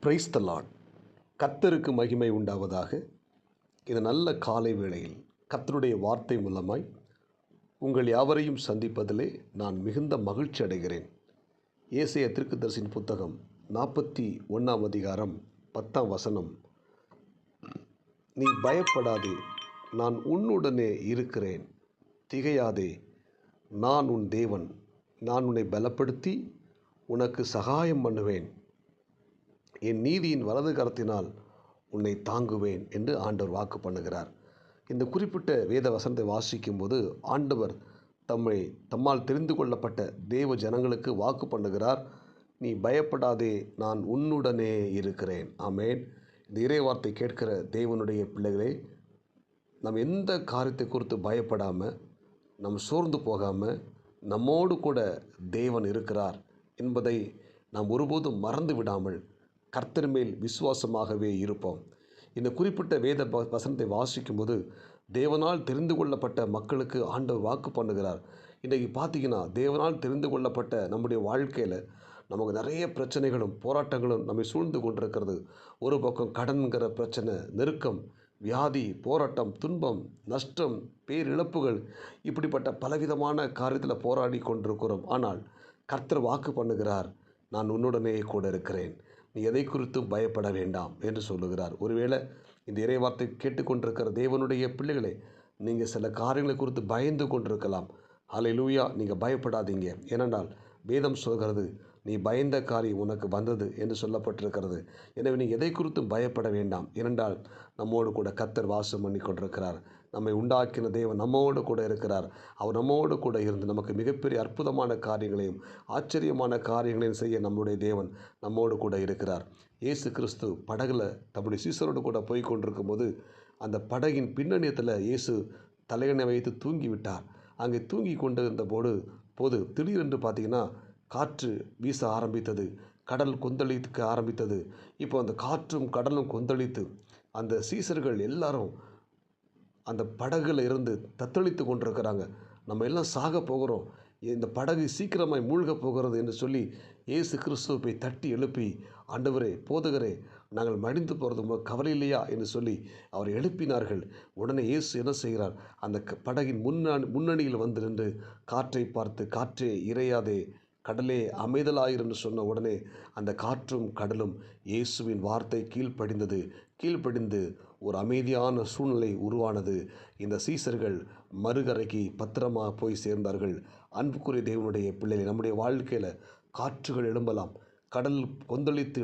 Praise the Lord. கர்த்தருக்கு மகிமை உண்டாவதாக. இந்த நல்ல காலை வேளையில் கர்த்தருடைய வார்த்தை மூலமாய் உங்கள் யாவரையும் சந்திப்பதிலே நான் மிகுந்த மகிழ்ச்சி அடைகிறேன். ஏசாயா தீர்க்கதரிசியின் புத்தகம் 41 அதிகாரம் 10 நீ பயப்படாதே, நான் உன்னுடனே இருக்கிறேன். திகையாதே, நான் உன் தேவன். நான் உன்னை பலப்படுத்தி உனக்கு சகாயம் பண்ணுவேன். என் நீதியின் வலது கரத்தினால் உன்னை தாங்குவேன் என்று ஆண்டவர் வாக்கு பண்ணுகிறார். இந்த குறிப்பிட்ட வேத வசனத்தை வாசிக்கும்போது ஆண்டவர் தம்மால் தெரிந்து கொள்ளப்பட்ட தேவ ஜனங்களுக்கு வாக்கு பண்ணுகிறார். நீ பயப்படாதே, நான் உன்னுடனே இருக்கிறேன். ஆமேன். இந்த இறைவார்த்தை கேட்கிற தேவனுடைய பிள்ளைகளே, நாம் எந்த காரியத்தை குறித்து பயப்படாமல், நாம் சோர்ந்து போகாமல், நம்மோடு கூட தேவன் இருக்கிறார் என்பதை நாம் ஒருபோதும் மறந்து விடாமல் கர்த்தர் மேல் விசுவாசமாகவே இருப்போம். இந்த குறிப்பிட்ட வேத வசனத்தை வாசிக்கும்போது தேவனால் தெரிந்து கொள்ளப்பட்ட மக்களுக்கு ஆண்டவர் வாக்கு பண்ணுகிறார். இன்றைக்கி பார்த்தீங்கன்னா, தேவனால் தெரிந்து கொள்ளப்பட்ட நம்முடைய வாழ்க்கையில் நமக்கு நிறைய பிரச்சனைகளும் போராட்டங்களும் நம்மை சூழ்ந்து கொண்டிருக்கிறது. ஒரு பக்கம் கடன்கிற பிரச்சனை, நெருக்கம், வியாதி, போராட்டம், துன்பம், நஷ்டம், பேரிழப்புகள், இப்படிப்பட்ட பலவிதமான காரியத்தில் போராடி கொண்டிருக்கிறோம். ஆனால் கர்த்தர் வாக்கு பண்ணுகிறார், நான் உன்னுடனே கூட இருக்கிறேன், நீ எதை குறித்தும் பயப்பட வேண்டாம் என்று சொல்லுகிறார். ஒருவேளை இந்த இறைவார்த்தை கேட்டுக்கொண்டிருக்கிற தேவனுடைய பிள்ளைகளே, நீங்கள் சில காரியங்களை குறித்து பயந்து கொண்டிருக்கலாம். ஹல்லேலூயா. நீங்கள் பயப்படாதீங்க. ஏனென்றால் வேதம் சொல்கிறது, நீ பயந்த காரியம் உனக்கு வந்தது என்று சொல்லப்பட்டிருக்கிறது. எனவே நீ எதை குறித்தும் பயப்பட வேண்டாம். ஏனென்றால் நம்மோடு கூட கர்த்தர் வாசம் பண்ணி கொண்டிருக்கிறார். நம்மை உண்டாக்கின தேவன் நம்மோடு கூட இருக்கிறார். அவர் நம்மோடு கூட இருந்து நமக்கு மிகப்பெரிய அற்புதமான காரியங்களையும் ஆச்சரியமான காரியங்களையும் செய்ய நம்முடைய தேவன் நம்மோடு கூட இருக்கிறார். இயேசு கிறிஸ்து படகுல தம்முடைய சீசரோடு கூட போய் கொண்டிருக்கும் போது அந்த படகின் பின்னணியத்தில் இயேசு தலையணை வைத்து தூங்கிவிட்டார். அங்கே தூங்கி கொண்டிருந்த போது திடீரென்று பார்த்தீங்கன்னா காற்று வீச ஆரம்பித்தது. கடல் கொந்தளிக்க ஆரம்பித்தது. இப்போ அந்த காற்றும் கடலும் கொந்தளித்து அந்த சீசர்கள் எல்லாரும் அந்த படகுல இருந்து தத்தளித்து கொண்டிருக்கிறாங்க. நம்ம எல்லாம் சாக போகிறோம், இந்த படகு சீக்கிரமாய் மூழ்க போகிறது என்று சொல்லி இயேசு கிறிஸ்துவை போய் தட்டி எழுப்பி, ஆண்டவரே, போதகரே, நாங்கள் மடிந்து போகிறது கவலை இல்லையா என்று சொல்லி அவர் எழுப்பினார்கள். உடனே இயேசு என்ன செய்கிறார், அந்த படகின் முன்னணியில் வந்து நின்று காற்றை பார்த்து, காற்றே இறையாதே, கடலே அமைதலாயிரு என்று சொன்ன உடனே அந்த காற்றும் கடலும் இயேசுவின் வார்த்தை கீழ்ப்படிந்து ஒரு அமைதியான சூழ்நிலை உருவானது. இந்த சீசர்கள் மறுகரைக்கு பத்திரமாக போய் சேர்ந்தார்கள். அன்புக்குரிய தேவனுடைய பிள்ளைகளை, நம்முடைய வாழ்க்கையில் காற்றுகள் எழும்பலாம், கடல் கொந்தளித்து